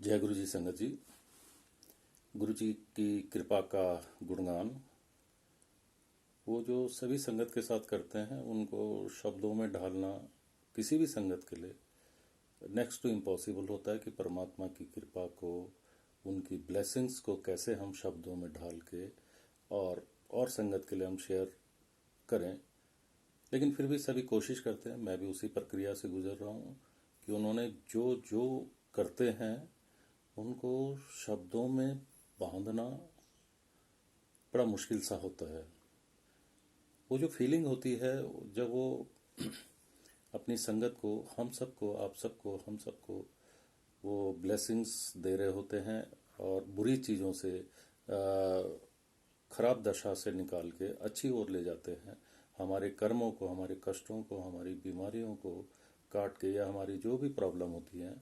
जय गुरु जी संगत जी। गुरु जी की कृपा का गुणगान वो जो सभी संगत के साथ करते हैं उनको शब्दों में ढालना किसी भी संगत के लिए नेक्स्ट टू इम्पॉसिबल होता है कि परमात्मा की कृपा को, उनकी ब्लेसिंग्स को कैसे हम शब्दों में ढाल के और संगत के लिए हम शेयर करें। लेकिन फिर भी सभी कोशिश करते हैं, मैं भी उसी प्रक्रिया से गुजर रहा हूँ कि उन्होंने जो जो करते हैं उनको शब्दों में बांधना बड़ा मुश्किल सा होता है। वो जो फीलिंग होती है जब वो अपनी संगत को, हम सबको, आप सबको, हम सबको वो ब्लेसिंग्स दे रहे होते हैं और बुरी चीज़ों से, खराब दशा से निकाल के अच्छी ओर ले जाते हैं। हमारे कर्मों को, हमारे कष्टों को, हमारी बीमारियों को काट के, या हमारी जो भी प्रॉब्लम होती हैं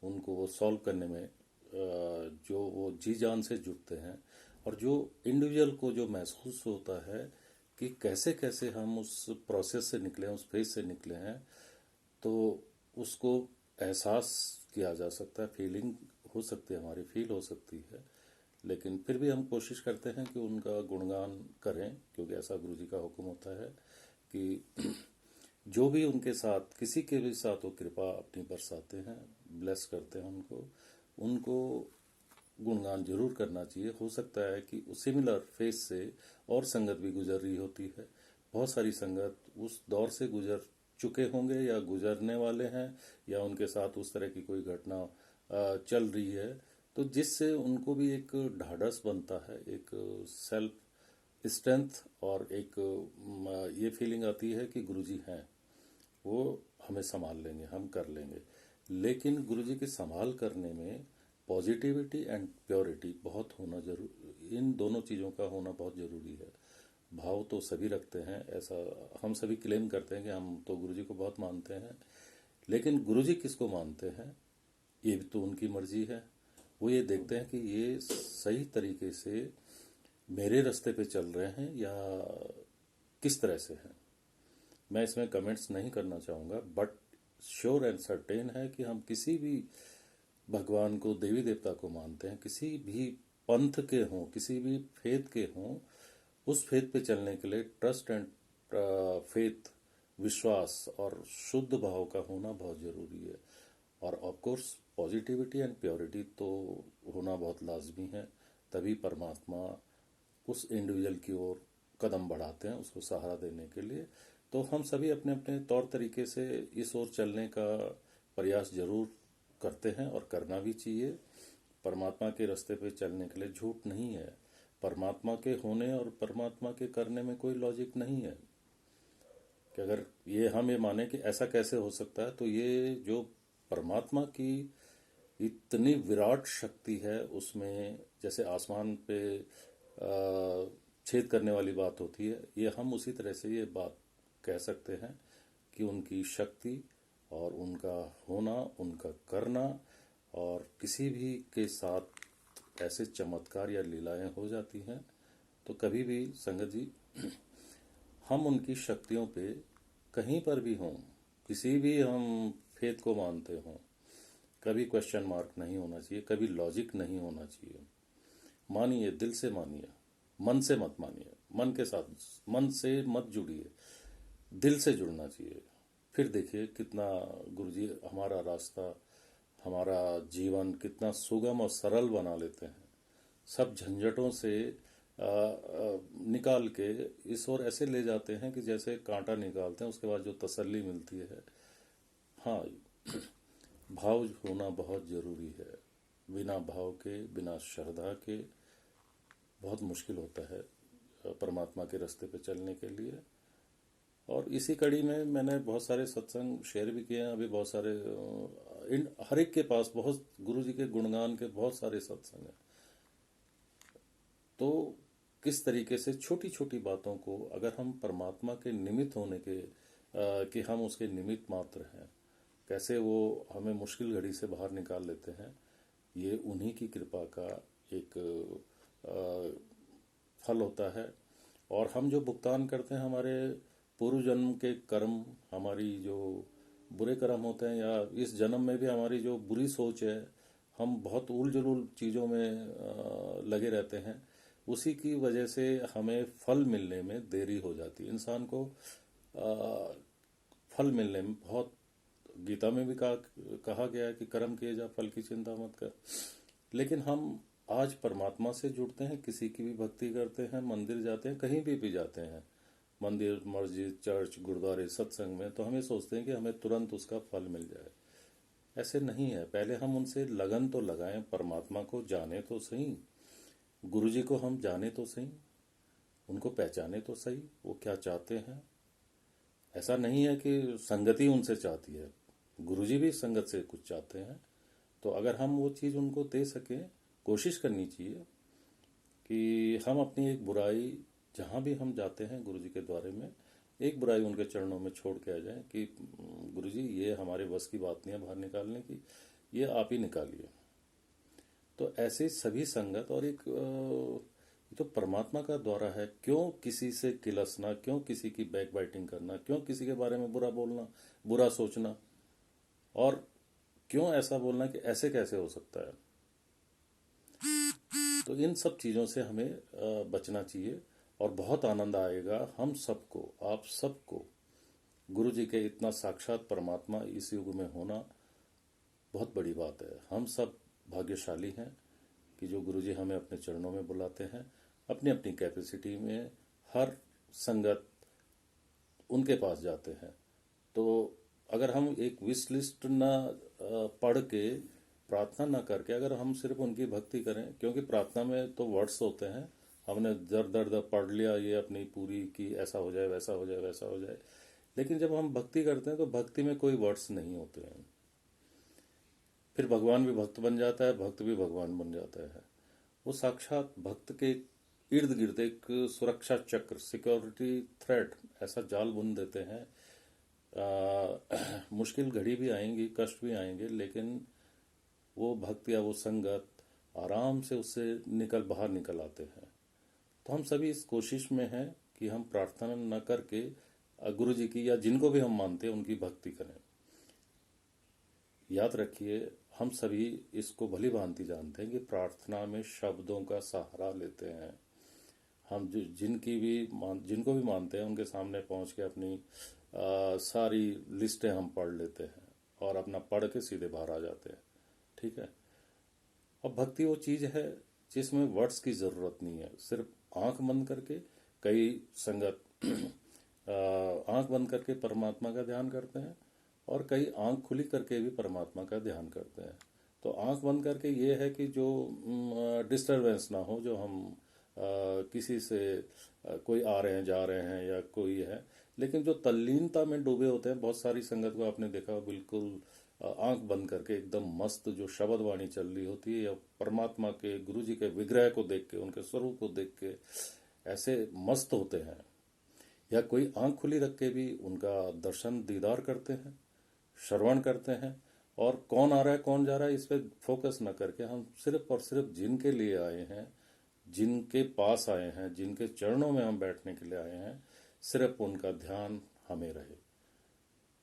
उनको वो सॉल्व करने में जो वो जी जान से जुटते हैं। और जो इंडिविजुअल को जो महसूस होता है कि कैसे कैसे हम उस प्रोसेस से निकले हैं, उस फेज से निकले हैं, तो उसको एहसास किया जा सकता है, फीलिंग हो सकती है, हमारी फील हो सकती है। लेकिन फिर भी हम कोशिश करते हैं कि उनका गुणगान करें, क्योंकि ऐसा गुरु जी का हुक्म होता है कि जो भी उनके साथ, किसी के भी साथ वो कृपा अपनी बरसाते हैं, ब्लेस करते हैं उनको, उनको गुणगान जरूर करना चाहिए। हो सकता है कि सिमिलर फेज से और संगत भी गुजर रही होती है। बहुत सारी संगत उस दौर से गुजर चुके होंगे या गुजरने वाले हैं, या उनके साथ उस तरह की कोई घटना चल रही है, तो जिससे उनको भी एक ढाढ़स बनता है, एक सेल्फ स्ट्रेंथ, और एक ये फीलिंग आती है कि गुरुजी हैं, वो हमें संभाल लेंगे, हम कर लेंगे। लेकिन गुरुजी की संभाल करने में पॉजिटिविटी एंड प्योरिटी बहुत होना जरूर, इन दोनों चीज़ों का होना बहुत ज़रूरी है। भाव तो सभी रखते हैं, ऐसा हम सभी क्लेम करते हैं कि हम तो गुरुजी को बहुत मानते हैं, लेकिन गुरुजी किसको मानते हैं ये भी तो उनकी मर्जी है। वो ये देखते हैं कि ये सही तरीके से मेरे रास्ते पे चल रहे हैं या किस तरह से हैं। मैं इसमें कमेंट्स नहीं करना चाहूँगा, बट श्योर एंड सर्टेन है कि हम किसी भी भगवान को, देवी देवता को मानते हैं, किसी भी पंथ के हों, किसी भी फेथ के हों, उस फेथ पे चलने के लिए ट्रस्ट एंड फेथ, विश्वास और शुद्ध भाव का होना बहुत ज़रूरी है। और of course positivity and purity तो होना बहुत लाजमी है। तभी परमात्मा उस इंडिविजुअल की ओर कदम बढ़ाते हैं, उसको सहारा देने के लिए। तो हम सभी अपने अपने तौर तरीके से इस ओर चलने का प्रयास जरूर करते हैं और करना भी चाहिए। परमात्मा के रास्ते पे चलने के लिए झूठ नहीं है। परमात्मा के होने और परमात्मा के करने में कोई लॉजिक नहीं है कि अगर ये हम ये माने कि ऐसा कैसे हो सकता है, तो ये जो परमात्मा की इतनी विराट शक्ति है, उसमें जैसे आसमान पे छेद करने वाली बात होती है, ये हम उसी तरह से ये बात कह सकते हैं कि उनकी शक्ति और उनका होना, उनका करना, और किसी भी के साथ ऐसे चमत्कार या लीलाएं हो जाती हैं, तो कभी भी संगत जी हम उनकी शक्तियों पे कहीं पर भी हों, किसी भी हम फेथ को मानते हों, कभी क्वेश्चन मार्क नहीं होना चाहिए, कभी लॉजिक नहीं होना चाहिए। मानिए, दिल से मानिए, मन से मत मानिए, मन के साथ, मन से मत जुड़िए, दिल से जुड़ना चाहिए। फिर देखिए कितना गुरुजी हमारा रास्ता, हमारा जीवन कितना सुगम और सरल बना लेते हैं। सब झंझटों से निकाल के इस ओर ऐसे ले जाते हैं कि जैसे कांटा निकालते हैं, उसके बाद जो तसल्ली मिलती है। हाँ, भाव होना बहुत ज़रूरी है। बिना भाव के, बिना श्रद्धा के बहुत मुश्किल होता है परमात्मा के रास्ते पे चलने के लिए। और इसी कड़ी में मैंने बहुत सारे सत्संग शेयर भी किए हैं। अभी बहुत सारे इन हर एक के पास बहुत गुरु जी के गुणगान के बहुत सारे सत्संग हैं। तो किस तरीके से छोटी छोटी बातों को अगर हम परमात्मा के निमित्त होने के कि हम उसके निमित्त मात्र हैं, कैसे वो हमें मुश्किल घड़ी से बाहर निकाल लेते हैं, ये उन्हीं की कृपा का एक फल होता है। और हम जो भुगतान करते हैं, हमारे पूर्व जन्म के कर्म, हमारी जो बुरे कर्म होते हैं, या इस जन्म में भी हमारी जो बुरी सोच है, हम बहुत उल जुलूल चीज़ों में लगे रहते हैं। उसी की वजह से हमें फल मिलने में देरी हो जाती है। इंसान को अ, फल मिलने में बहुत, गीता में भी कहा गया है कि कर्म किए जा, फल की चिंता मत कर। लेकिन हम आज परमात्मा से जुड़ते हैं, किसी की भी भक्ति करते हैं, मंदिर जाते हैं, कहीं भी जाते हैं, मंदिर, मस्जिद, चर्च, गुरुद्वारे, सत्संग में, तो हमें सोचते हैं कि हमें तुरंत उसका फल मिल जाए। ऐसे नहीं है। पहले हम उनसे लगन तो लगाएं, परमात्मा को जाने तो सही, गुरु जी को हम जाने तो सही, उनको पहचाने तो सही, वो क्या चाहते हैं। ऐसा नहीं है कि संगति उनसे चाहती है, गुरु जी भी संगत से कुछ चाहते हैं। तो अगर हम वो चीज़ उनको दे सकें, कोशिश करनी चाहिए कि हम अपनी एक बुराई, जहाँ भी हम जाते हैं गुरु जी के द्वारे में, एक बुराई उनके चरणों में छोड़ के आ जाए कि गुरु जी ये हमारे बस की बात नहीं है बाहर निकालने की, ये आप ही निकालिए। तो ऐसे सभी संगत, और एक ये तो परमात्मा का द्वारा है। क्यों किसी से किलसना, क्यों किसी की बैक बाइटिंग करना, क्यों किसी के बारे में बुरा बोलना, बुरा सोचना, और क्यों ऐसा बोलना कि ऐसे कैसे हो सकता है। तो इन सब चीज़ों से हमें बचना चाहिए। और बहुत आनंद आएगा हम सबको, आप सबको, गुरु जी के इतना साक्षात परमात्मा इस युग में होना बहुत बड़ी बात है। हम सब भाग्यशाली हैं कि जो गुरु जी हमें अपने चरणों में बुलाते हैं, अपनी अपनी कैपेसिटी में हर संगत उनके पास जाते हैं। तो अगर हम एक विश लिस्ट ना पढ़ के, प्रार्थना ना करके, अगर हम सिर्फ उनकी भक्ति करें, क्योंकि प्रार्थना में तो वर्ड्स होते हैं, हमने दर दर दर पढ़ लिया ये अपनी पूरी कि ऐसा हो जाए, वैसा हो जाए, वैसा हो जाए। लेकिन जब हम भक्ति करते हैं तो भक्ति में कोई वर्ड्स नहीं होते हैं। फिर भगवान भी भक्त बन जाता है, भक्त भी भगवान बन जाता है। वो साक्षात भक्त के इर्द गिर्द एक सुरक्षा चक्र, सिक्योरिटी थ्रेड, ऐसा जाल बुन देते हैं। मुश्किल घड़ी भी आएंगी, कष्ट भी आएंगे, लेकिन वो भक्त या वो संगत आराम से उससे बाहर निकल आते हैं। तो हम सभी इस कोशिश में हैं कि हम प्रार्थना न करके गुरु जी की या जिनको भी हम मानते हैं उनकी भक्ति करें। याद रखिए, हम सभी इसको भली भांति जानते हैं कि प्रार्थना में शब्दों का सहारा लेते हैं। हम जिनको भी मानते हैं उनके सामने पहुंच के अपनी सारी लिस्टें हम पढ़ लेते हैं और अपना पढ़ के सीधे बाहर आ जाते हैं। ठीक है। अब भक्ति वो चीज़ है जिसमें वर्ड्स की ज़रूरत नहीं है। सिर्फ आंख बंद करके, कई संगत आंख बंद करके परमात्मा का ध्यान करते हैं, और कई आंख खुली करके भी परमात्मा का ध्यान करते हैं। तो आंख बंद करके ये है कि जो डिस्टरबेंस ना हो, जो हम किसी से कोई आ रहे हैं, जा रहे हैं, या कोई है। लेकिन जो तल्लीनता में डूबे होते हैं, बहुत सारी संगत को आपने देखा बिल्कुल आंख बंद करके एकदम मस्त जो शब्द वाणी चल रही होती है, या परमात्मा के, गुरु जी के विग्रह को देख के, उनके स्वरूप को देख के ऐसे मस्त होते हैं। या कोई आंख खुली रख के भी उनका दर्शन दीदार करते हैं, श्रवण करते हैं। और कौन आ रहा है, कौन जा रहा है, इस पर फोकस न करके हम सिर्फ और सिर्फ जिनके लिए आए हैं, जिनके पास आए हैं, जिनके चरणों में हम बैठने के लिए आए हैं, सिर्फ उनका ध्यान हमें रहे।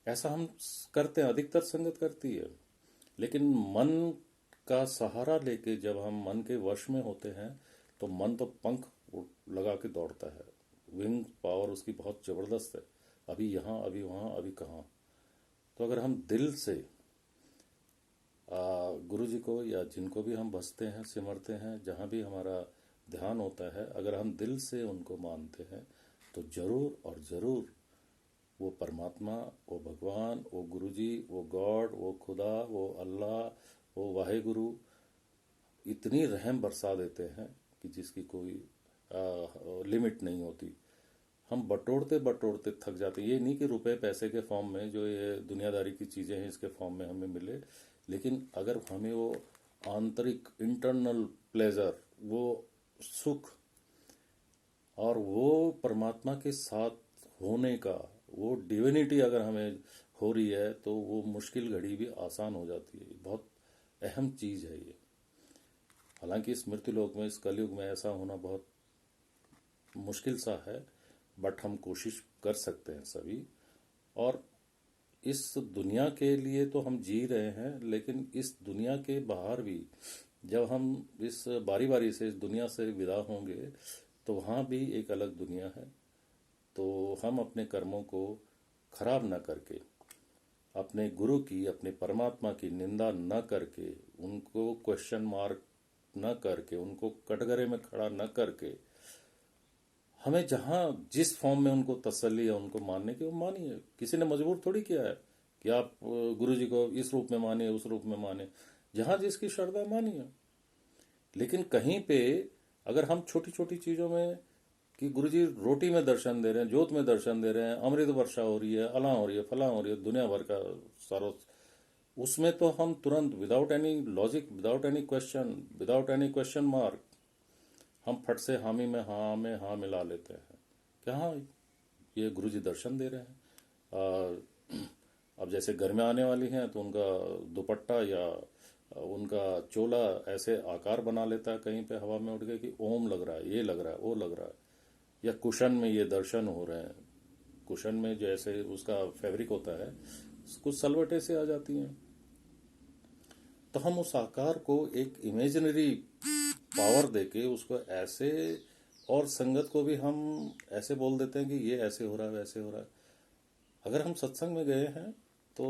ऐसा हम करते हैं, अधिकतर संगत करती है। लेकिन मन का सहारा लेके जब हम मन के वश में होते हैं, तो मन तो पंख लगा के दौड़ता है। विंग पावर उसकी बहुत ज़बरदस्त है, अभी यहाँ, अभी वहाँ, अभी कहाँ। तो अगर हम दिल से गुरु जी को या जिनको भी हम भजते हैं, सिमरते हैं, जहाँ भी हमारा ध्यान होता है, अगर हम दिल से उनको मानते हैं, तो ज़रूर और ज़रूर वो परमात्मा, वो भगवान, वो गुरुजी, वो गॉड, वो खुदा, वो अल्लाह, वो वाहेगुरु इतनी रहम बरसा देते हैं कि जिसकी कोई लिमिट नहीं होती। हम बटोरते बटोरते थक जाते हैं। ये नहीं कि रुपए पैसे के फॉर्म में, जो ये दुनियादारी की चीज़ें हैं, इसके फॉर्म में हमें मिले, लेकिन अगर हमें वो आंतरिक इंटरनल प्लेजर, वो सुख, और वो परमात्मा के साथ होने का, वो डिविनिटी अगर हमें हो रही है, तो वो मुश्किल घड़ी भी आसान हो जाती है। बहुत अहम चीज़ है ये। हालांकि इस मृत्यु लोक में, इस कलयुग में ऐसा होना बहुत मुश्किल सा है, बट हम कोशिश कर सकते हैं सभी। और इस दुनिया के लिए तो हम जी रहे हैं, लेकिन इस दुनिया के बाहर भी जब हम इस बारी बारी से इस दुनिया से विदा होंगे तो वहाँ भी एक अलग दुनिया है। तो हम अपने कर्मों को खराब ना करके, अपने गुरु की, अपने परमात्मा की निंदा न करके, उनको क्वेश्चन मार्क न करके, उनको कटघरे में खड़ा न करके, हमें जहाँ जिस फॉर्म में उनको तसल्ली है उनको मानने की, वो मानिए। किसी ने मजबूर थोड़ी किया है कि आप गुरु जी को इस रूप में मानिए, उस रूप में माने। जहाँ जिसकी श्रद्धा मानिए। लेकिन कहीं पे अगर हम छोटी छोटी चीज़ों में कि गुरुजी रोटी में दर्शन दे रहे हैं, जोत में दर्शन दे रहे हैं, अमृत वर्षा हो रही है, अला हो रही है, फला हो रही है, दुनिया भर का सारो, उसमें तो हम तुरंत without any logic, without any question, without any question mark, हम फट से हामी में हाँ मिला लेते हैं कि हाँ, ये गुरुजी दर्शन दे रहे हैं। अब जैसे गर्मियाँ आने वाली हैं तो उनका दुपट्टा या उनका चोला ऐसे आकार बना लेता है कहीं पे हवा में उड़ के कि ओम लग रहा है, ये लग रहा है, वो लग रहा है। या कुशन में ये दर्शन हो रहे हैं, कुशन में जैसे उसका फैब्रिक होता है, कुछ सलवटें से आ जाती हैं। तो हम उस आकार को एक इमेजिनरी पावर देके उसको ऐसे, और संगत को भी हम ऐसे बोल देते हैं कि ये ऐसे हो रहा है, वैसे हो रहा है। अगर हम सत्संग में गए हैं तो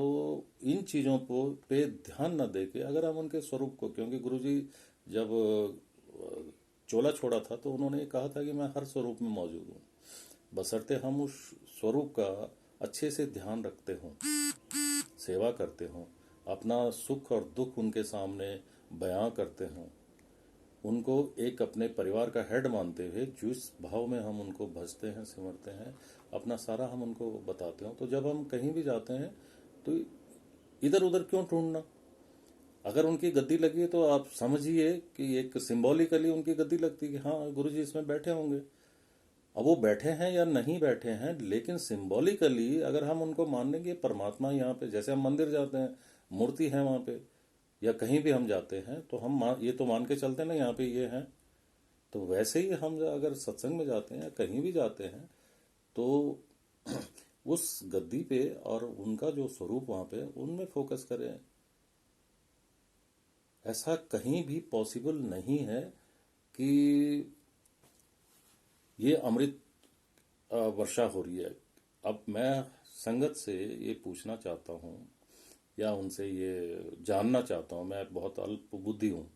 इन चीज़ों को पे ध्यान न देके अगर हम उनके स्वरूप को, क्योंकि गुरुजी जब चोला छोड़ा था तो उन्होंने कहा था कि मैं हर स्वरूप में मौजूद हूँ, बशर्ते हम उस स्वरूप का अच्छे से ध्यान रखते हों, सेवा करते हों, अपना सुख और दुख उनके सामने बयां करते हों, उनको एक अपने परिवार का हेड मानते हुए जिस भाव में हम उनको भजते हैं, सिमरते हैं, अपना सारा हम उनको बताते हो, तो जब हम कहीं भी जाते हैं तो इधर उधर क्यों ढूंढना। अगर उनकी गद्दी लगी है तो आप समझिए कि एक सिंबॉलिकली उनकी गद्दी लगती है कि हाँ गुरुजी इसमें बैठे होंगे। अब वो बैठे हैं या नहीं बैठे हैं, लेकिन सिंबॉलिकली अगर हम उनको मान लेंगे परमात्मा यहाँ पे, जैसे हम मंदिर जाते हैं मूर्ति है वहाँ पे, या कहीं भी हम जाते हैं तो हम ये तो मान के चलते हैं ना यहाँ पे ये है। तो वैसे ही हम अगर सत्संग में जाते हैं या कहीं भी जाते हैं तो उस गद्दी पे और उनका जो स्वरूप वहाँ पे उनमें फोकस करें। ऐसा कहीं भी पॉसिबल नहीं है कि ये अमृत वर्षा हो रही है। अब मैं संगत से ये पूछना चाहता हूँ या उनसे ये जानना चाहता हूँ, मैं बहुत अल्प बुद्धि हूँ,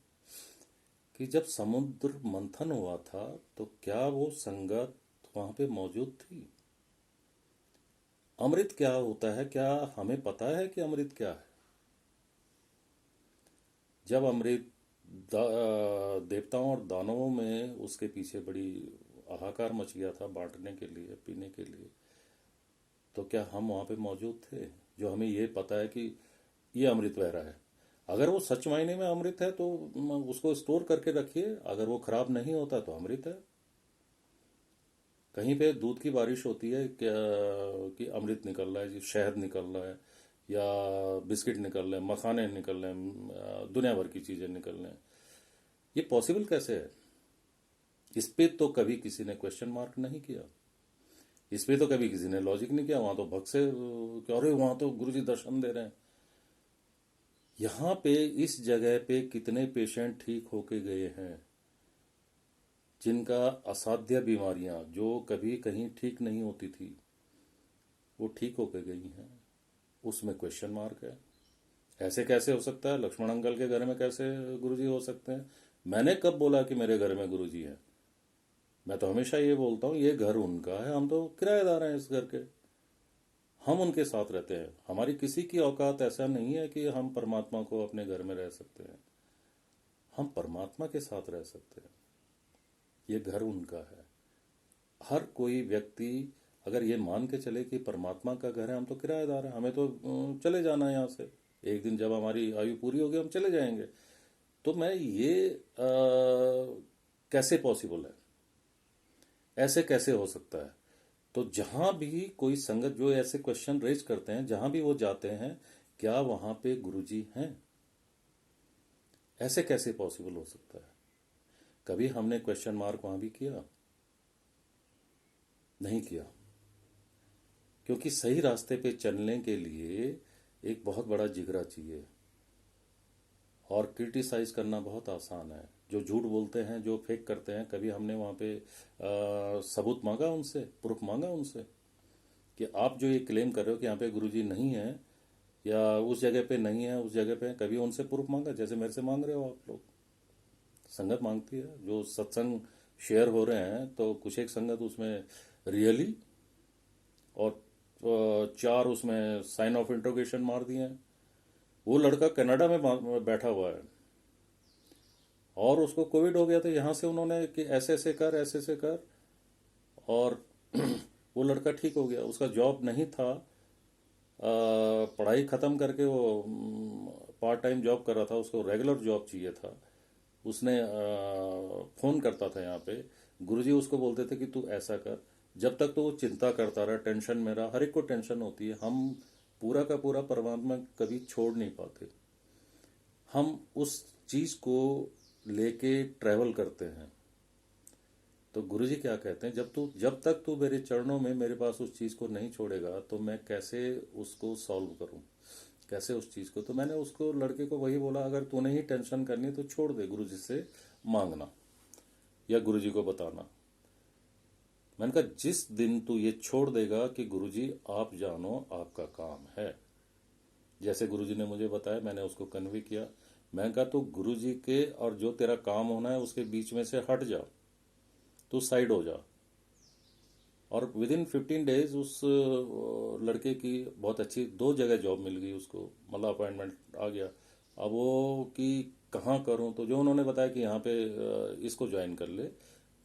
कि जब समुद्र मंथन हुआ था तो क्या वो संगत वहाँ पे मौजूद थी? अमृत क्या होता है, क्या हमें पता है कि अमृत क्या है? जब अमृत देवताओं और दानवों में उसके पीछे बड़ी हाहाकार मच गया था बांटने के लिए, पीने के लिए, तो क्या हम वहाँ पे मौजूद थे जो हमें ये पता है कि ये अमृत बह रहा है? अगर वो सच मायने में अमृत है तो उसको स्टोर करके रखिए, अगर वो खराब नहीं होता तो अमृत है। कहीं पे दूध की बारिश होती है क्या कि अमृत निकल रहा है जी, शहद निकल रहा है या बिस्किट निकल रहे हैं, मखाने निकल रहे हैं, दुनिया भर की चीज़ें निकल रही हैं। ये पॉसिबल कैसे है? इस पे तो कभी किसी ने क्वेश्चन मार्क नहीं किया, इस पे तो कभी किसी ने लॉजिक नहीं किया। वहाँ तो भक्त से क्या, अरे वहाँ तो गुरुजी दर्शन दे रहे हैं। यहाँ पे इस जगह पे कितने पेशेंट ठीक होके गए हैं जिनका असाध्य बीमारियां जो कभी कहीं ठीक नहीं होती थी वो ठीक होके गई हैं। उसमें क्वेश्चन मार्क है। ऐसे कैसे हो सकता है? लक्ष्मण अंकल के घर में कैसे गुरुजी हो सकते हैं? मैंने कब बोला कि मेरे घर में गुरुजी है? मैं तो हमेशा ये बोलता हूँ ये घर उनका है, हम तो किराएदार हैं इस घर के, हम उनके साथ रहते हैं। हमारी किसी की औकात ऐसा नहीं है कि हम परमात्मा को अपने घर में रह सकते हैं, हम परमात्मा के साथ रह सकते हैं। ये घर उनका है। हर कोई व्यक्ति अगर ये मान के चले कि परमात्मा का घर है, हम तो किराएदार हैं, हमें तो चले जाना है यहाँ से, एक दिन जब हमारी आयु पूरी होगी हम चले जाएंगे, तो मैं ये कैसे पॉसिबल है? ऐसे कैसे हो सकता है? तो जहां भी कोई संगत जो ऐसे क्वेश्चन रेज करते हैं, जहां भी वो जाते हैं, क्या वहां पे गुरुजी हैं? ऐसे कैसे पॉसिबल हो सकता है? कभी हमने क्वेश्चन मार्क वहां भी किया? नहीं किया। क्योंकि सही रास्ते पे चलने के लिए एक बहुत बड़ा जिगरा चाहिए। और क्रिटिसाइज करना बहुत आसान है। जो झूठ बोलते हैं, जो फेक करते हैं, कभी हमने वहाँ पे सबूत मांगा उनसे, प्रूफ मांगा उनसे कि आप जो ये क्लेम कर रहे हो कि यहाँ पे गुरुजी नहीं है या उस जगह पे नहीं है, उस जगह पे है, कभी उनसे प्रूफ मांगा जैसे मेरे से मांग रहे हो आप लोग? संगत मांगती है। जो सत्संग शेयर हो रहे हैं तो कुछ एक संगत उसमें रियली और चार उसमें साइन ऑफ इंट्रोगेशन मार दिए हैं। वो लड़का कनाडा में बैठा हुआ है और उसको कोविड हो गया था। यहाँ से उन्होंने कि ऐसे ऐसे कर, ऐसे ऐसे कर, और वो लड़का ठीक हो गया। उसका जॉब नहीं था, पढ़ाई ख़त्म करके वो पार्ट टाइम जॉब कर रहा था, उसको रेगुलर जॉब चाहिए था। उसने फ़ोन करता था यहाँ पे, गुरुजी उसको बोलते थे कि तू ऐसा कर। जब तक तो वो चिंता करता रहा, टेंशन में रहा। हर एक को टेंशन होती है। हम पूरा का पूरा परमात्मा कभी छोड़ नहीं पाते। हम उस चीज़ को लेके ट्रैवल करते हैं। तो गुरुजी क्या कहते हैं, जब तक तू मेरे चरणों में मेरे पास उस चीज़ को नहीं छोड़ेगा तो मैं कैसे उसको सॉल्व करूं, कैसे उस चीज़ को। तो मैंने उसको, लड़के को वही बोला, अगर तूने ही टेंशन करनी तो छोड़ दे, गुरुजी से मांगना या गुरुजी को बताना। मैंने कहा जिस दिन तू ये छोड़ देगा कि गुरुजी आप जानो आपका काम है, जैसे गुरुजी ने मुझे बताया, मैंने उसको कन्वे किया। मैंने कहा तू गुरुजी के और जो तेरा काम होना है उसके बीच में से हट जा, तू साइड हो जा। और विद इन 15 डेज उस लड़के की बहुत अच्छी 2 जगह जॉब मिल गई उसको, मतलब अपॉइंटमेंट आ गया। अब वो कि कहाँ करूँ, तो जो उन्होंने बताया कि यहाँ पे इसको ज्वाइन कर ले,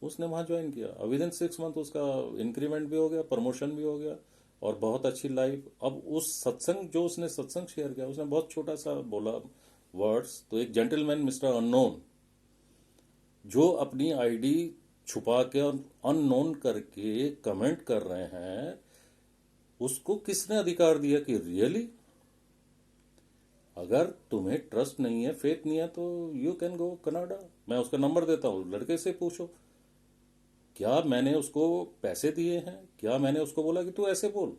उसने वहाँ ज्वाइन किया। और विद इन 6 मंथ उसका इंक्रीमेंट भी हो गया, प्रमोशन भी हो गया, और बहुत अच्छी लाइफ। अब उस सत्संग, जो उसने सत्संग शेयर किया, उसने बहुत छोटा सा बोला वर्ड्स। तो एक जेंटलमैन मिस्टर अननोन जो अपनी आईडी छुपा के और अननोन करके कमेंट कर रहे हैं, उसको किसने अधिकार दिया कि रियली अगर तुम्हें ट्रस्ट नहीं है, फेथ नहीं है, तो यू कैन गो कनाडा। मैं उसका नंबर देता हूँ, लड़के से पूछो। क्या मैंने उसको पैसे दिए हैं? क्या मैंने उसको बोला कि तू ऐसे बोल?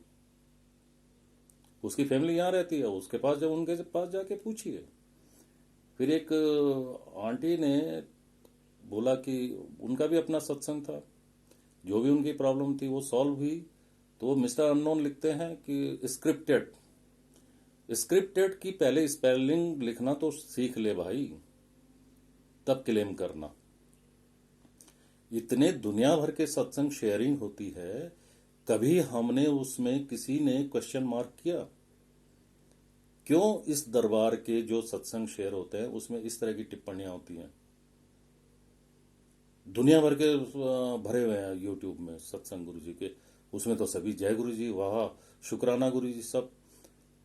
उसकी फैमिली यहाँ रहती है, उसके पास जब उनके पास जाके पूछिए। फिर एक आंटी ने बोला कि उनका भी अपना सत्संग था, जो भी उनकी प्रॉब्लम थी वो सॉल्व हुई। तो वो मिस्टर अननोन लिखते हैं कि स्क्रिप्टेड। स्क्रिप्टेड की पहले स्पेलिंग लिखना तो सीख ले भाई, तब क्लेम करना। इतने दुनिया भर के सत्संग शेयरिंग होती है, कभी हमने उसमें किसी ने क्वेश्चन मार्क किया? क्यों इस दरबार के जो सत्संग शेयर होते हैं उसमें इस तरह की टिप्पणियां होती हैं? दुनिया भर के भरे हुए हैं यूट्यूब में सत्संग गुरु जी के, उसमें तो सभी जय गुरु जी, वाह, शुक्राना गुरु जी, सब।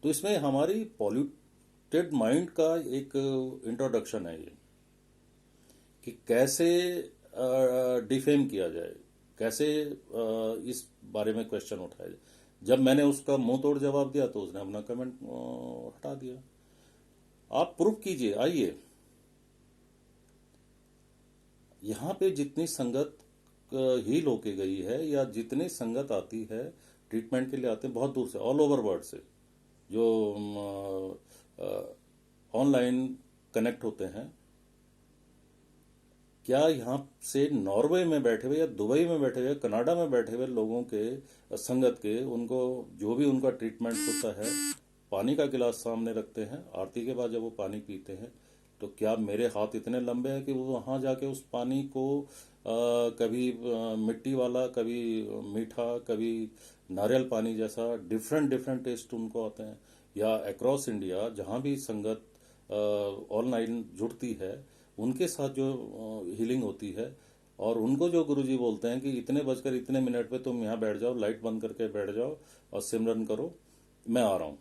तो इसमें हमारी पॉल्यूटेड माइंड का एक इंट्रोडक्शन है ये, कि कैसे डिफेम किया जाए, कैसे इस बारे में क्वेश्चन उठाया जाए। जब मैंने उसका मुंह तोड़ जवाब दिया तो उसने अपना कमेंट हटा दिया। आप प्रूफ कीजिए, आइए। यहाँ पे जितनी संगत हील होके गई है, या जितनी संगत आती है ट्रीटमेंट के लिए, आते हैं बहुत दूर से, ऑल ओवर वर्ल्ड से, जो ऑनलाइन कनेक्ट होते हैं। क्या यहाँ से नॉर्वे में बैठे हुए या दुबई में बैठे हुए, कनाडा में बैठे हुए लोगों के संगत के, उनको जो भी उनका ट्रीटमेंट होता है, पानी का गिलास सामने रखते हैं, आरती के बाद जब वो पानी पीते हैं, तो क्या मेरे हाथ इतने लंबे हैं कि वो वहाँ जाके उस पानी को कभी मिट्टी वाला, कभी मीठा, कभी नारियल पानी जैसा, डिफरेंट डिफरेंट टेस्ट उनको आते हैं। या अक्रॉस इंडिया जहाँ भी संगत ऑनलाइन जुड़ती है, उनके साथ जो हीलिंग होती है, और उनको जो गुरुजी बोलते हैं कि इतने बजकर इतने मिनट पे तुम यहाँ बैठ जाओ, लाइट बंद करके बैठ जाओ और सिमरन करो, मैं आ रहा हूँ।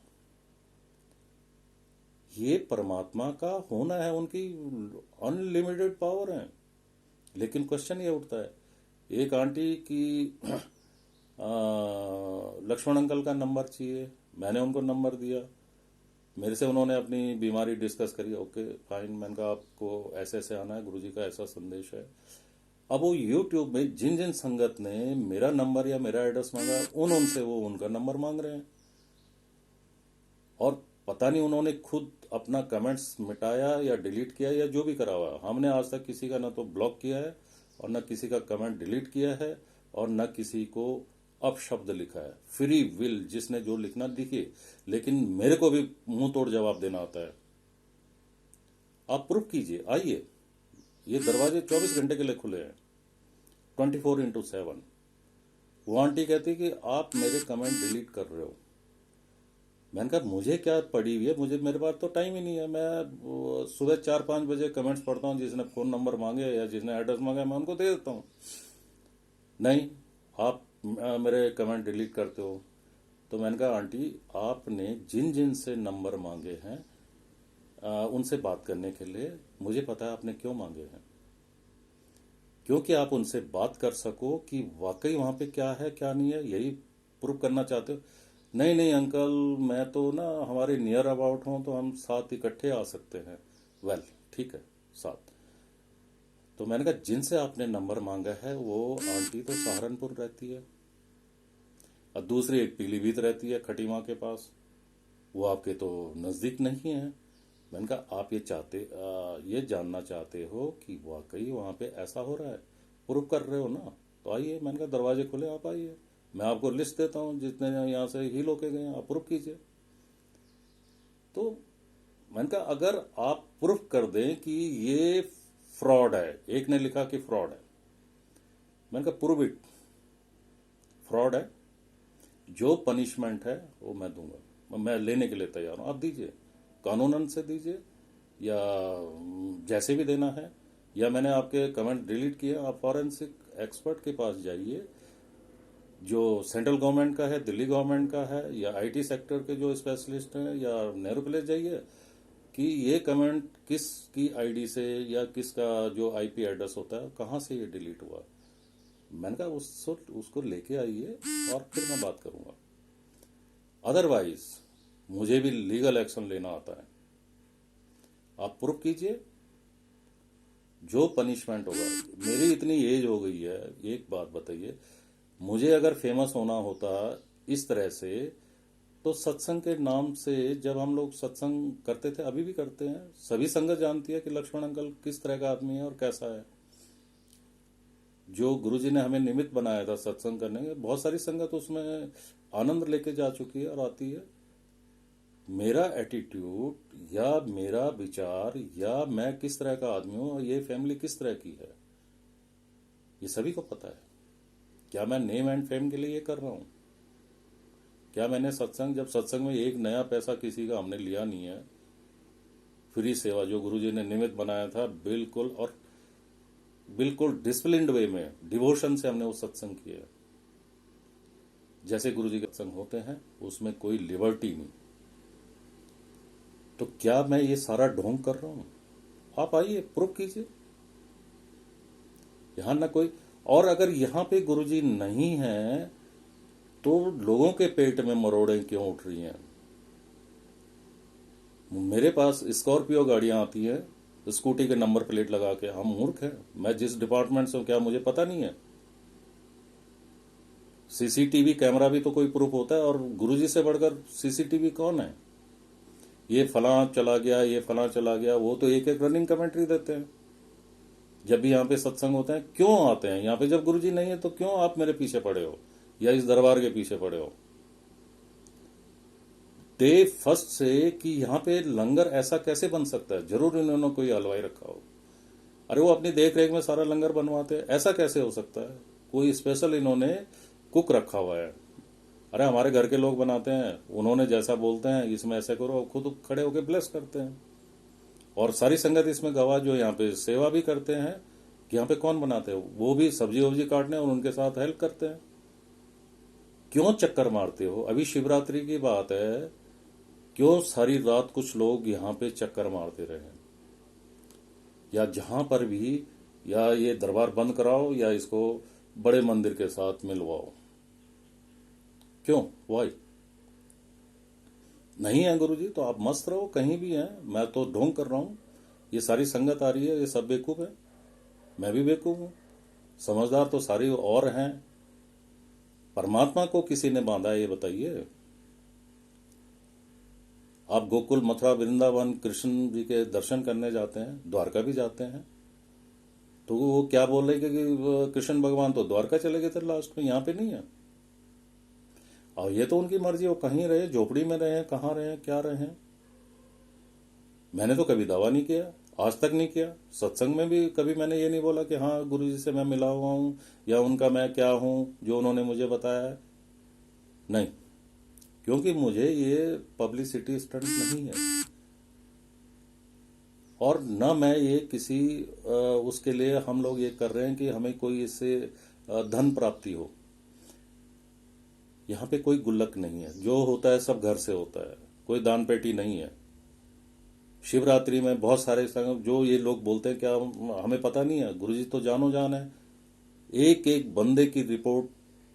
ये परमात्मा का होना है, उनकी अनलिमिटेड पावर है। लेकिन क्वेश्चन ये उठता है, एक आंटी की लक्ष्मण अंकल का नंबर चाहिए, मैंने उनको नंबर दिया। मेरे से उन्होंने अपनी बीमारी डिस्कस करी, ओके फाइन। मैंने कहा आपको ऐसे ऐसे आना है, गुरुजी का ऐसा संदेश है। अब वो यूट्यूब में जिन जिन संगत ने मेरा नंबर या मेरा एड्रेस मांगा उनसे वो उनका नंबर मांग रहे हैं। और पता नहीं उन्होंने खुद अपना कमेंट्स मिटाया या डिलीट किया या जो भी करा हुआ, हमने आज तक किसी का ना तो ब्लॉक किया है और ना किसी का कमेंट डिलीट किया है और ना किसी को अपशब्द लिखा है। फ्री विल जिसने जो लिखना लिखिए, लेकिन मेरे को भी मुंह तोड़ जवाब देना आता है। आप प्रूफ कीजिए, आइए। ये दरवाजे 24 घंटे के लिए खुले हैं, 24x7। वो आंटी कहती कि आप मेरे कमेंट डिलीट कर रहे हो। मैंने कहा मुझे क्या पड़ी हुई है, मुझे मेरे पास तो टाइम ही नहीं है। मैं सुबह 4-5 बजे कमेंट्स पढ़ता हूँ, जिसने फ़ोन नंबर मांगे या जिसने एड्रेस मांगा मैं उनको दे देता हूँ। नहीं, आप मेरे कमेंट डिलीट करते हो। तो मैंने कहा आंटी, आपने जिन जिन से नंबर मांगे हैं उनसे बात करने के लिए, मुझे पता है आपने क्यों मांगे हैं। क्योंकि आप उनसे बात कर सको कि वाकई वहां पे क्या है क्या नहीं है, यही प्रूव करना चाहते हो। नहीं नहीं अंकल, मैं तो ना हमारे नियर अबाउट हूं तो हम साथ इकट्ठे आ सकते हैं। वेल, ठीक है, साथ। तो मैंने कहा जिनसे आपने नंबर मांगा है वो आंटी तो सहारनपुर रहती है और दूसरी एक पीलीभीत रहती है खटी माँ के पास। वो आपके तो नज़दीक नहीं है। मैंने कहा आप ये जानना चाहते हो कि वाकई वहाँ पे ऐसा हो रहा है, प्रूफ कर रहे हो ना, तो आइए। मैंने कहा दरवाजे खुले, आप आइए, मैं आपको लिस्ट देता हूँ जितने यहाँ से हील होके गए हैं, आप प्रूफ कीजिए। तो मैंने कहा अगर आप प्रूफ कर दें कि ये फ्रॉड है, एक ने लिखा कि फ्रॉड है, मैंने कहा प्रूव इट, फ्रॉड है, जो पनिशमेंट है वो मैं दूंगा, मैं लेने के लिए तैयार हूं, आप दीजिए, कानूनन से दीजिए या जैसे भी देना है। या मैंने आपके कमेंट डिलीट किए, आप फॉरेंसिक एक्सपर्ट के पास जाइए, जो सेंट्रल गवर्नमेंट का है, दिल्ली गवर्नमेंट का है, या आईटी सेक्टर के जो स्पेशलिस्ट हैं, या नेहरू प्लेस जाइए कि ये कमेंट किस की आईडी से या किसका जो आईपी एड्रेस होता है कहाँ से ये डिलीट हुआ। मैंने कहा उसको लेके आइए और फिर मैं बात करूंगा। अदरवाइज मुझे भी लीगल एक्शन लेना आता है। आप प्रूफ कीजिए, जो पनिशमेंट होगा। मेरी इतनी एज हो गई है, एक बात बताइए, मुझे अगर फेमस होना होता इस तरह से, तो सत्संग के नाम से जब हम लोग सत्संग करते थे, अभी भी करते हैं, सभी संगत जानती है कि लक्ष्मण अंकल किस तरह का आदमी है और कैसा है। जो गुरुजी ने हमें निमित्त बनाया था सत्संग करने के, बहुत सारी संगत उसमें आनंद लेके जा चुकी है और आती है। मेरा एटीट्यूड या मेरा विचार या मैं किस तरह का आदमी हूं और ये फैमिली किस तरह की है, ये सभी को पता है। क्या मैं नेम एंड फेम के लिए ये कर रहा हूं? क्या मैंने जब सत्संग में एक नया पैसा किसी का हमने लिया नहीं है। फ्री सेवा जो गुरुजी ने निमित्त बनाया था, बिल्कुल, और बिल्कुल डिसिप्लिन्ड वे में, डिवोशन से हमने वो सत्संग किया। जैसे गुरुजी के सत्संग होते हैं उसमें कोई लिबर्टी नहीं। तो क्या मैं ये सारा ढोंग कर रहा हूं? आप आइए, प्रूफ कीजिए। यहां ना कोई, और अगर यहां पे गुरुजी नहीं है तो लोगों के पेट में मरोड़े क्यों उठ रही हैं? मेरे पास स्कॉर्पियो गाड़ियां आती हैं स्कूटी के नंबर प्लेट लगा के। हम मूर्ख हैं? मैं जिस डिपार्टमेंट से हूं, क्या मुझे पता नहीं है? सीसीटीवी कैमरा भी तो कोई प्रूफ होता है, और गुरुजी से बढ़कर सीसीटीवी कौन है? ये फलां चला गया, ये फलां चला गया, वो तो एक एक रनिंग कमेंट्री देते हैं। जब भी यहाँ पे सत्संग होते हैं, क्यों आते हैं यहाँ पे? जब गुरुजी नहीं है तो क्यों आप मेरे पीछे पड़े हो या इस दरबार के पीछे पड़े हो? डे फर्स्ट से कि यहाँ पे लंगर ऐसा कैसे बन सकता है, जरूर इन्होंने कोई हलवाई रखा हो। अरे वो अपनी देख रेख में सारा लंगर बनवाते हैं, ऐसा कैसे हो सकता है? कोई स्पेशल इन्होंने कुक रखा हुआ है। अरे हमारे घर के लोग बनाते हैं, उन्होंने जैसा बोलते हैं इसमें ऐसे करो, खुद खड़े होकर ब्लेस करते हैं। और सारी संगत इसमें गवाह जो यहाँ पे सेवा भी करते हैं कि यहाँ पे कौन बनाते हैं, वो भी सब्जी वब्जी काटने और उनके साथ हेल्प करते हैं। क्यों चक्कर मारते हो? अभी शिवरात्रि की बात है, क्यों सारी रात कुछ लोग यहाँ पे चक्कर मारते रहे? या जहां पर भी, या ये दरबार बंद कराओ या इसको बड़े मंदिर के साथ मिलवाओ। क्यों? वाई? नहीं है गुरुजी तो आप मस्त रहो, कहीं भी हैं। मैं तो ढोंग कर रहा हूं, ये सारी संगत आ रही है, ये सब बेवकूफ है, मैं भी बेवकूफ हूं। समझदार तो सारी और हैं। परमात्मा को किसी ने बांधा है, ये बताइए। आप गोकुल, मथुरा, वृंदावन, कृष्ण जी के दर्शन करने जाते हैं, द्वारका भी जाते हैं, तो वो क्या बोल रहे कि वो कृष्ण भगवान तो द्वारका चले गए थे लास्ट में, यहाँ पे नहीं है। और ये तो उनकी मर्जी, वो कहीं रहे, झोपड़ी में रहे, कहाँ रहे, क्या रहे। मैंने तो कभी दावा नहीं किया, आज तक नहीं किया। सत्संग में भी कभी मैंने ये नहीं बोला कि हाँ गुरु जी से मैं मिला हुआ हूँ या उनका मैं क्या हूँ जो उन्होंने मुझे बताया है। नहीं, क्योंकि मुझे ये पब्लिसिटी स्टंट नहीं है, और न मैं ये किसी उसके लिए हम लोग ये कर रहे हैं कि हमें कोई इससे धन प्राप्ति हो। यहाँ पे कोई गुल्लक नहीं है, जो होता है सब घर से होता है, कोई दान पेटी नहीं है। शिवरात्रि में बहुत सारे संग जो ये लोग बोलते हैं, क्या हमें पता नहीं है? गुरुजी तो जानो जान है, एक एक बंदे की रिपोर्ट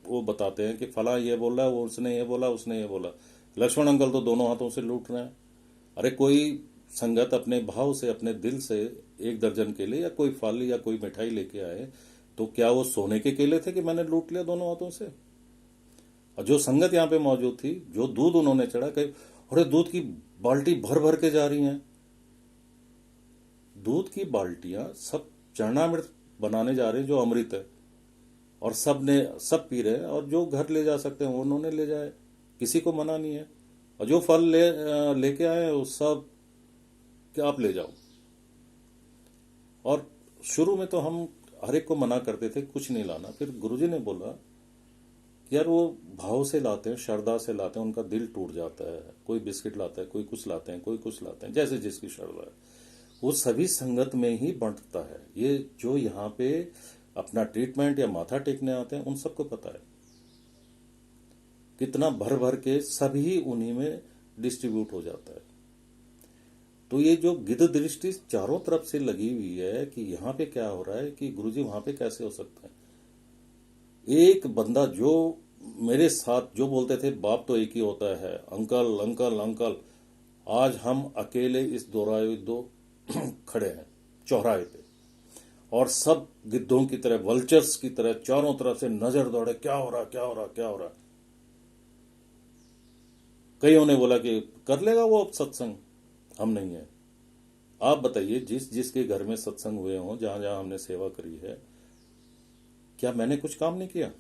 वो बताते हैं कि फला ये बोला, वो उसने ये बोला, उसने ये बोला। लक्ष्मण अंकल तो दोनों हाथों से लूट रहे हैं। अरे कोई संगत अपने भाव से, अपने दिल से एक दर्जन केले या कोई फल या कोई मिठाई लेके आए, तो क्या वो सोने के केले थे कि मैंने लूट लिया दोनों हाथों से? और जो संगत यहाँ पे मौजूद थी, जो दूध उन्होंने चढ़ा, कहे अरे दूध की बाल्टी भर भर के जा रही हैं। दूध की बाल्टियां सब चरणामृत बनाने जा रहे हैं, जो अमृत है, और सब पी रहे हैं, और जो घर ले जा सकते हैं वो उन्होंने ले जाए, किसी को मना नहीं है। और जो फल लेके आए हैं वो सब कि आप ले जाओ। और शुरू में तो हम हर एक को मना करते थे कुछ नहीं लाना, फिर गुरुजी ने बोला कि यार वो भाव से लाते हैं, श्रद्धा से लाते हैं, उनका दिल टूट जाता है। कोई बिस्किट लाता है, कोई कुछ लाते हैं, कोई कुछ लाते हैं, जैसे जिसकी श्रद्धा है। वो सभी संगत में ही बंटता है। ये जो यहाँ पे अपना ट्रीटमेंट या माथा टेकने आते हैं, उन सबको पता है कितना भर भर के सभी उन्हीं में डिस्ट्रीब्यूट हो जाता है। तो ये जो गिद्ध दृष्टि चारों तरफ से लगी हुई है कि यहाँ पे क्या हो रहा है, कि गुरुजी वहां पे कैसे हो सकता है। एक बंदा जो मेरे साथ जो बोलते थे बाप तो एक ही होता है, अंकल अंकल अंकल, आज हम अकेले इस दोराहे दो खड़े हैं चौराहे पे, और सब गिद्धों की तरह, वल्चर्स की तरह चारों तरफ से नजर दौड़े, क्या हो रहा, क्या हो रहा, क्या हो रहा। कईयों ने बोला कि कर लेगा वो अब सत्संग, हम नहीं है। आप बताइए, जिस जिसके घर में सत्संग हुए हों, जहां जहां हमने सेवा करी है, क्या मैंने कुछ काम नहीं किया?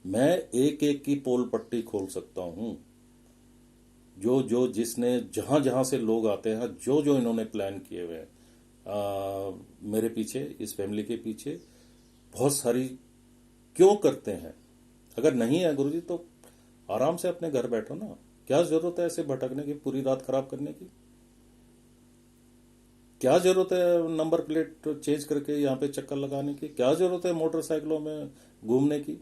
मैं एक एक की पोल पट्टी खोल सकता हूं। जो जो जिसने जहां जहां से लोग आते हैं, जो जो इन्होंने प्लान किए हुए हैं, मेरे पीछे, इस फैमिली के पीछे बहुत सारी क्यों करते हैं। अगर नहीं है गुरुजी तो आराम से अपने घर बैठो ना, क्या जरूरत है ऐसे भटकने की, पूरी रात खराब करने की? क्या जरूरत है नंबर प्लेट चेंज करके यहाँ पे चक्कर लगाने की? क्या जरूरत है मोटरसाइकिलों में घूमने की?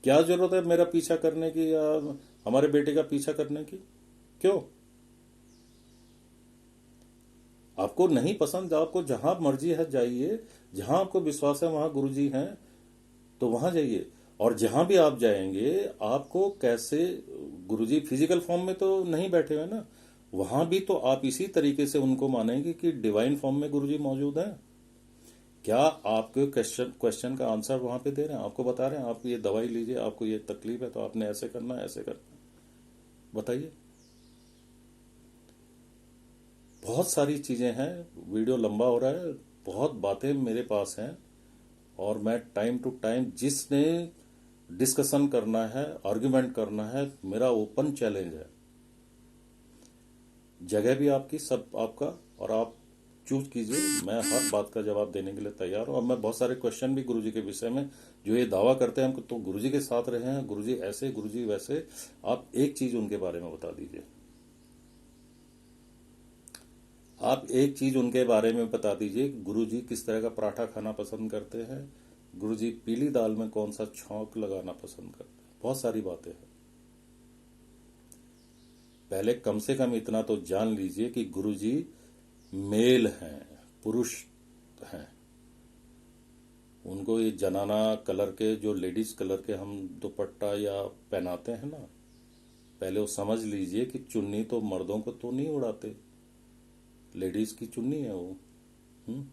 क्या जरूरत है मेरा पीछा करने की या हमारे बेटे का पीछा करने की? क्यों? आपको नहीं पसंद, आपको जहां मर्जी है जाइए, जहां आपको विश्वास है वहां गुरुजी हैं तो वहां जाइए। और जहां भी आप जाएंगे, आपको कैसे, गुरुजी फिजिकल फॉर्म में तो नहीं बैठे हुए ना, वहां भी तो आप इसी तरीके से उनको मानेंगे कि डिवाइन फॉर्म में गुरुजी मौजूद हैं। क्या आपके क्वेश्चन का आंसर वहां पे दे रहे हैं, आपको बता रहे हैं आप ये दवाई लीजिए, आपको ये तकलीफ है तो आपने ऐसे करना है, ऐसे करना है? बताइए। बहुत सारी चीजें हैं, वीडियो लंबा हो रहा है, बहुत बातें मेरे पास हैं, और मैं टाइम टू टाइम जिसने डिस्कशन करना है, आर्ग्यूमेंट करना है, मेरा ओपन चैलेंज है। जगह भी आपकी, सब आपका, और आप चूज कीजिए, मैं हर बात का जवाब देने के लिए तैयार हूं। और मैं बहुत सारे क्वेश्चन भी गुरुजी के विषय में, जो ये दावा करते हैं हम तो गुरुजी के साथ रहे हैं, गुरुजी ऐसे, गुरुजी वैसे, आप एक चीज उनके बारे में बता दीजिए। आप एक चीज उनके बारे में बता दीजिए, गुरुजी किस तरह का पराठा खाना पसंद करते हैं, गुरुजी पीली दाल में कौन सा छौंक लगाना पसंद करते हैं। बहुत सारी बातें हैं। पहले कम से कम इतना तो जान लीजिए कि गुरुजी मेल हैं, पुरुष हैं। उनको ये जनाना कलर के, जो लेडीज कलर के हम दुपट्टा या पहनाते हैं ना, पहले वो समझ लीजिए कि चुन्नी तो मर्दों को तो नहीं उड़ाते, लेडीज की चुन्नी है वो। हम्म?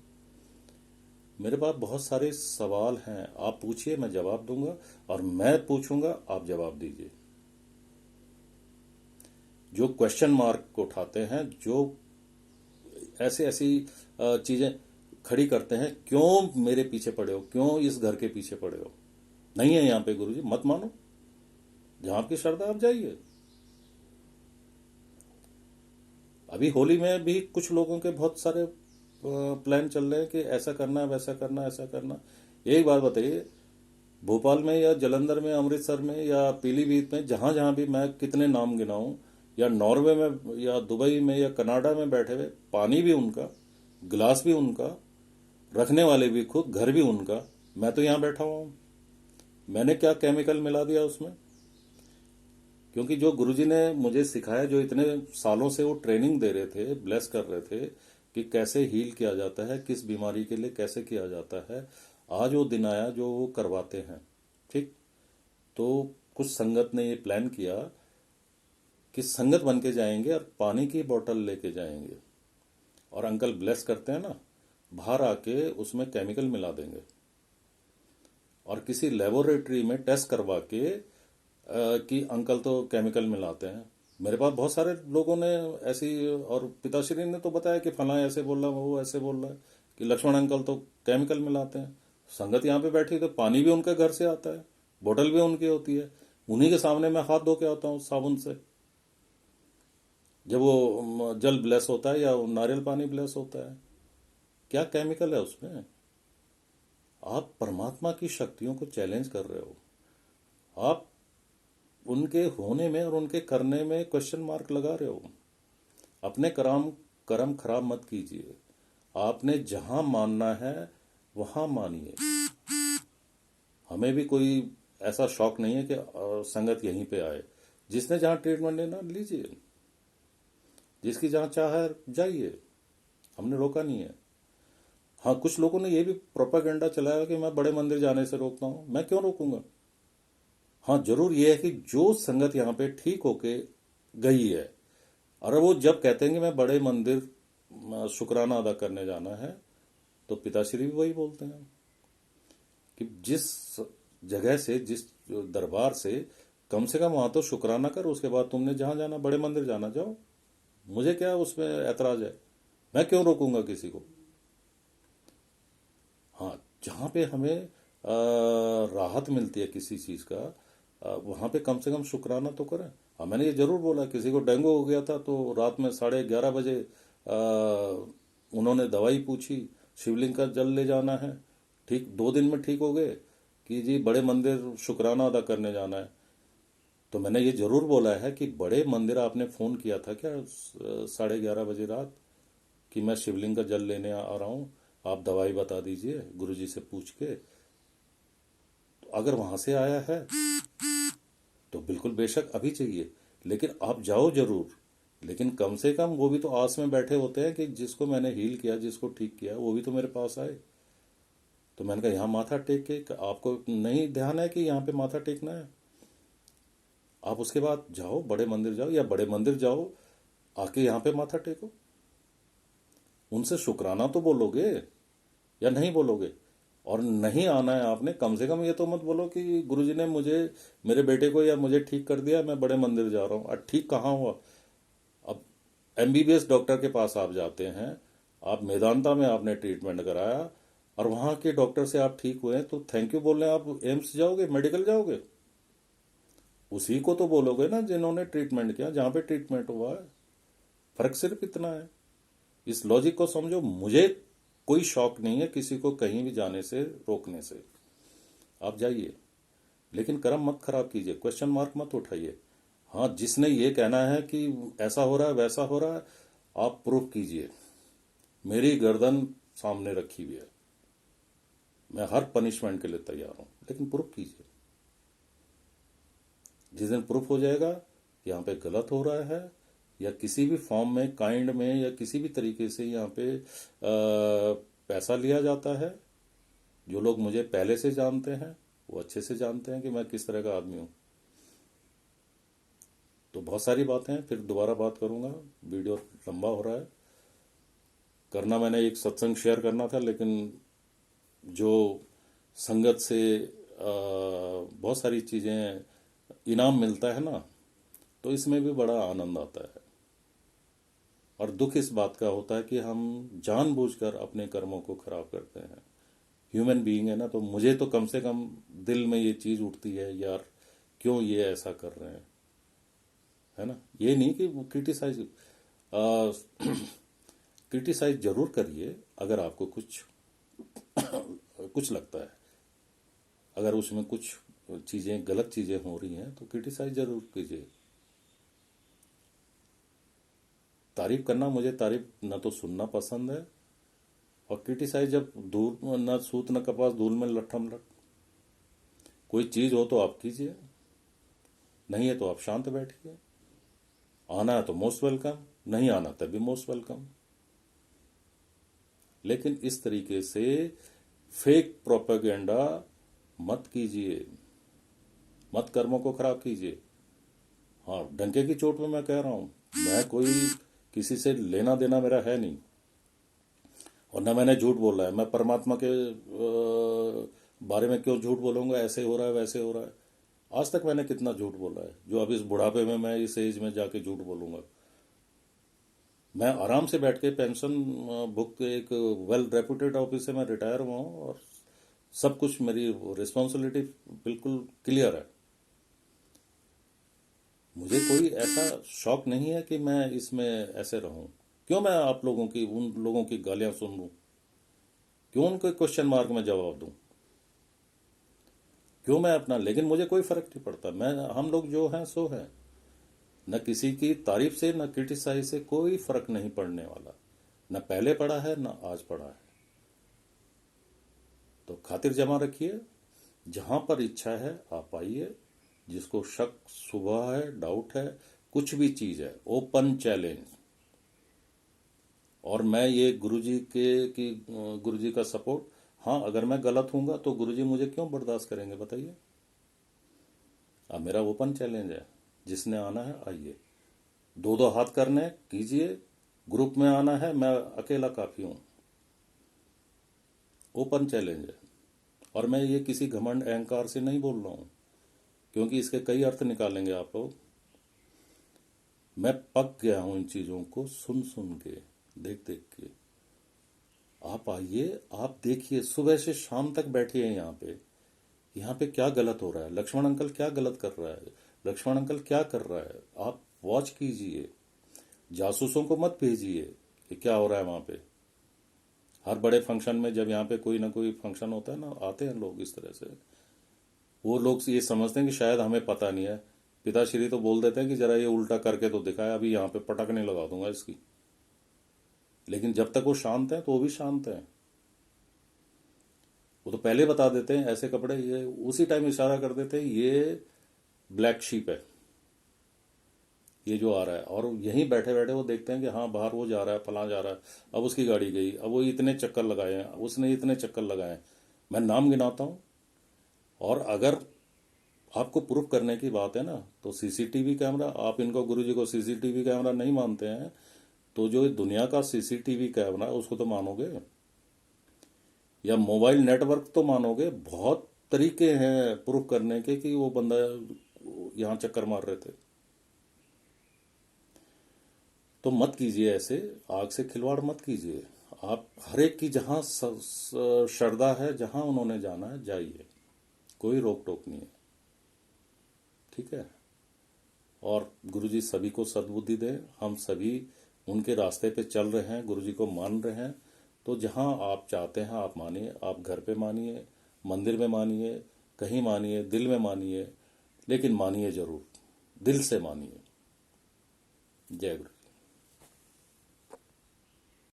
मेरे पास बहुत सारे सवाल हैं, आप पूछिए मैं जवाब दूंगा, और मैं पूछूंगा आप जवाब दीजिए। जो क्वेश्चन मार्क को उठाते हैं, जो ऐसी ऐसी चीजें खड़ी करते हैं, क्यों मेरे पीछे पड़े हो, क्यों इस घर के पीछे पड़े हो, नहीं है यहाँ पे गुरुजी, मत मानो, जहां आपकी श्रद्धा आप जाइए। अभी होली में भी कुछ लोगों के बहुत सारे प्लान चल रहे हैं कि ऐसा करना है, वैसा करना है, ऐसा करना। एक बात बताइए, भोपाल में या जलंधर में, अमृतसर में या पीलीभीत में, जहां जहां भी मैं कितने नाम गिनाऊं, या नॉर्वे में या दुबई में या कनाडा में बैठे हुए, पानी भी उनका, गिलास भी उनका, रखने वाले भी खुद, घर भी उनका, मैं तो यहां बैठा हुआ हूं। मैंने क्या केमिकल मिला दिया उसमें? क्योंकि जो गुरुजी ने मुझे सिखाया, जो इतने सालों से वो ट्रेनिंग दे रहे थे, ब्लेस कर रहे थे कि कैसे हील किया जाता है, किस बीमारी के लिए कैसे किया जाता है, आज वो दिन आया जो वो करवाते हैं। ठीक। तो कुछ संगत ने ये प्लान किया कि संगत बन के जाएंगे और पानी की बोतल लेके जाएंगे, और अंकल ब्लेस करते हैं ना, बाहर आके उसमें केमिकल मिला देंगे, और किसी लेबोरेटरी में टेस्ट करवा के कि अंकल तो केमिकल मिलाते हैं। मेरे पास बहुत सारे लोगों ने ऐसी, और पिताश्री ने तो बताया कि फला ऐसे बोल रहा है, वो ऐसे बोल रहा है कि लक्ष्मण अंकल तो केमिकल मिलाते हैं। संगत यहाँ पे बैठी तो पानी भी उनके घर से आता है, बोतल भी उनकी होती है, उन्हीं के सामने मैं हाथ धो के आता हूँ साबुन से, जब वो जल ब्लेस होता है या वो नारियल पानी ब्लेस होता है। क्या केमिकल है उसमें? आप परमात्मा की शक्तियों को चैलेंज कर रहे हो, आप उनके होने में और उनके करने में क्वेश्चन मार्क लगा रहे हो। अपने कर्म कर्म खराब मत कीजिए, आपने जहां मानना है वहां मानिए। हमें भी कोई ऐसा शौक नहीं है कि संगत यहीं पे आए। जिसने जहां ट्रीटमेंट लेना लीजिए, जिसकी जहां चाह है जाइए, हमने रोका नहीं है। हाँ, कुछ लोगों ने ये भी प्रोपागेंडा चलाया कि मैं बड़े मंदिर जाने से रोकता हूं, मैं क्यों रोकूंगा? हाँ, जरूर ये है कि जो संगत यहाँ पे ठीक होके गई है, और वो जब कहते हैं कि मैं बड़े मंदिर शुक्राना अदा करने जाना है, तो पिताश्री भी वही बोलते हैं कि जिस जगह से, जिस दरबार से, कम से कम वहां तो शुक्राना कर, उसके बाद तुमने जहां जाना, बड़े मंदिर जाना, जाओ। मुझे क्या उसमें ऐतराज है? मैं क्यों रोकूंगा किसी को? हाँ, जहाँ पे हमें राहत मिलती है किसी चीज़ का, वहाँ पे कम से कम शुक्राना तो करें। हाँ, मैंने ये जरूर बोला, किसी को डेंगू हो गया था तो रात में 11:30 बजे उन्होंने दवाई पूछी, शिवलिंग का जल ले जाना है, ठीक 2 दिन में ठीक हो गए, कि जी बड़े मंदिर शुक्राना अदा करने जाना है। तो मैंने ये जरूर बोला है कि बड़े मंदिर आपने फ़ोन किया था क्या 11:30 बजे रात, कि मैं शिवलिंग का जल लेने आ रहा हूँ, आप दवाई बता दीजिए गुरुजी से पूछ के। तो अगर वहां से आया है तो बिल्कुल बेशक अभी चाहिए, लेकिन आप जाओ जरूर। लेकिन कम से कम वो भी तो आस में बैठे होते हैं कि जिसको मैंने हील किया, जिसको ठीक किया, वो भी तो मेरे पास आए। तो मैंने कहा यहाँ माथा टेक के, आपको नहीं ध्यान है कि यहाँ पे माथा टेकना है? आप उसके बाद जाओ, बड़े मंदिर जाओ, या बड़े मंदिर जाओ आके यहाँ पे माथा टेको। उनसे शुक्राना तो बोलोगे या नहीं बोलोगे? और नहीं आना है आपने, कम से कम ये तो मत बोलो कि गुरुजी ने मुझे, मेरे बेटे को या मुझे ठीक कर दिया, मैं बड़े मंदिर जा रहा हूँ। और ठीक कहाँ हुआ? अब एमबीबीएस डॉक्टर के पास आप जाते हैं, आप मेदांता में आपने ट्रीटमेंट कराया, और वहां के डॉक्टर से आप ठीक हुए हैं, तो थैंक यू बोलने आप एम्स जाओगे, मेडिकल जाओगे? उसी को तो बोलोगे ना जिन्होंने ट्रीटमेंट किया, जहां पे ट्रीटमेंट हुआ है। फर्क सिर्फ इतना है। इस लॉजिक को समझो। मुझे कोई शौक नहीं है किसी को कहीं भी जाने से रोकने से, आप जाइए, लेकिन कर्म मत खराब कीजिए, क्वेश्चन मार्क मत उठाइए। हाँ, जिसने ये कहना है कि ऐसा हो रहा है, वैसा हो रहा है, आप प्रूफ कीजिए। मेरी गर्दन सामने रखी हुई है, मैं हर पनिशमेंट के लिए तैयार हूं, लेकिन प्रूफ कीजिए। जिस दिन प्रूफ हो जाएगा कि यहाँ पे गलत हो रहा है, या किसी भी फॉर्म में, काइंड में, या किसी भी तरीके से यहाँ पे पैसा लिया जाता है, जो लोग मुझे पहले से जानते हैं वो अच्छे से जानते हैं कि मैं किस तरह का आदमी हूँ। तो बहुत सारी बातें हैं, फिर दोबारा बात करूंगा, वीडियो लंबा हो रहा है। करना मैंने एक सत्संग शेयर करना था, लेकिन जो संगत से बहुत सारी चीज़ें इनाम मिलता है ना, तो इसमें भी बड़ा आनंद आता है। और दुख इस बात का होता है कि हम जानबूझकर अपने कर्मों को खराब करते हैं। ह्यूमन बीइंग है ना, तो मुझे तो कम से कम दिल में ये चीज़ उठती है, यार क्यों ये ऐसा कर रहे हैं, है ना। ये नहीं कि क्रिटिसाइज क्रिटिसाइज जरूर करिए अगर आपको कुछ कुछ लगता है। अगर उसमें कुछ चीज़ें गलत चीज़ें हो रही हैं तो क्रिटिसाइज जरूर कीजिए। तारीफ करना, मुझे तारीफ न तो सुनना पसंद है, और क्रिटिसाइज जब दूर न सूत न कपास धूल में लट्ठम लट। कोई चीज़ हो तो आप कीजिए, नहीं है तो आप शांत बैठिए। आना है तो मोस्ट वेलकम, नहीं आना तभी मोस्ट वेलकम। लेकिन इस तरीके से फेक प्रोपेगेंडा मत कीजिए, मत कर्मों को खराब कीजिए। हाँ, डंके की चोट में मैं कह रहा हूं, मैं कोई किसी से लेना देना मेरा है नहीं, और न मैंने झूठ बोला है। मैं परमात्मा के बारे में क्यों झूठ बोलूंगा, ऐसे हो रहा है वैसे हो रहा है। आज तक मैंने कितना झूठ बोला है, जो अब इस बुढ़ापे में मैं इस एज में जाके झूठ बोलूंगा। मैं आराम से बैठ के पेंशन बुक एक वेल रेपुटेड ऑफिस से मैं रिटायर हुआ हूँ, और सब कुछ मेरी रिस्पॉन्सिबिलिटी बिल्कुल क्लियर है। मुझे कोई ऐसा शौक नहीं है कि मैं इसमें ऐसे रहूं। क्यों मैं आप लोगों की, उन लोगों की गालियां सुन लूं? क्यों उनके क्वेश्चन मार्क में जवाब दूं? क्यों मैं अपना, लेकिन मुझे कोई फर्क नहीं पड़ता। मैं, हम लोग जो हैं सो हैं। न किसी की तारीफ से न क्रिटिसाइज से कोई फर्क नहीं पड़ने वाला। न पहले पड़ा है न आज पड़ा है। तो खातिर जमा रखिए, जहां पर इच्छा है आप आइए। जिसको शक सुबह है, डाउट है, कुछ भी चीज है, ओपन चैलेंज। और मैं ये गुरुजी के कि गुरुजी का सपोर्ट। हाँ, अगर मैं गलत हूंगा तो गुरुजी मुझे क्यों बर्दाश्त करेंगे, बताइए। अब मेरा ओपन चैलेंज है, जिसने आना है आइए। दो दो हाथ करने कीजिए, ग्रुप में आना है, मैं अकेला काफी हूं। ओपन चैलेंज है। और मैं ये किसी घमंड अहंकार से नहीं बोल रहा हूं, क्योंकि इसके कई अर्थ निकालेंगे आप लोग। मैं पक गया हूं इन चीजों को सुन सुन के, देख देख के। आप आइए, आप देखिए, सुबह से शाम तक बैठिए यहाँ पे। यहाँ पे क्या गलत हो रहा है, लक्ष्मण अंकल क्या गलत कर रहा है, लक्ष्मण अंकल क्या कर रहा है, आप वॉच कीजिए। जासूसों को मत भेजिए कि क्या हो रहा है वहां पे। हर बड़े फंक्शन में जब यहाँ पे कोई ना कोई फंक्शन होता है ना, आते हैं लोग इस तरह से। वो लोग ये समझते हैं कि शायद हमें पता नहीं है। पिताश्री तो बोल देते हैं कि जरा ये उल्टा करके तो दिखाया, अभी यहाँ पे पटकने लगा दूंगा इसकी। लेकिन जब तक वो शांत है तो वो भी शांत है। वो तो पहले बता देते हैं ऐसे कपड़े, ये उसी टाइम इशारा कर देते हैं ये ब्लैक शीप है, ये जो आ रहा है। और यहीं बैठे बैठे वो देखते हैं कि हाँ बाहर वो जा रहा है, फलां जा रहा है, अब उसकी गाड़ी गई, अब वो इतने चक्कर लगाए हैं, उसने इतने चक्कर लगाए हैं। मैं नाम गिनाता हूँ। और अगर आपको प्रूफ करने की बात है ना, तो सीसीटीवी कैमरा, आप इनको गुरुजी को सीसीटीवी कैमरा नहीं मानते हैं, तो जो दुनिया का सीसीटीवी कैमरा उसको तो मानोगे, या मोबाइल नेटवर्क तो मानोगे। बहुत तरीके हैं प्रूफ करने के कि वो बंदा यहाँ चक्कर मार रहे थे। तो मत कीजिए ऐसे, आग से खिलवाड़ मत कीजिए। आप हर एक की जहाँ श्रद्धा है, जहाँ उन्होंने जाना है जाइए, कोई रोक टोक नहीं है, ठीक है। और गुरुजी सभी को सद्बुद्धि दें। हम सभी उनके रास्ते पे चल रहे हैं, गुरुजी को मान रहे हैं। तो जहाँ आप चाहते हैं आप मानिए, आप घर पे मानिए, मंदिर में मानिए, कहीं मानिए, दिल में मानिए, लेकिन मानिए जरूर, दिल से मानिए। जय गुरु।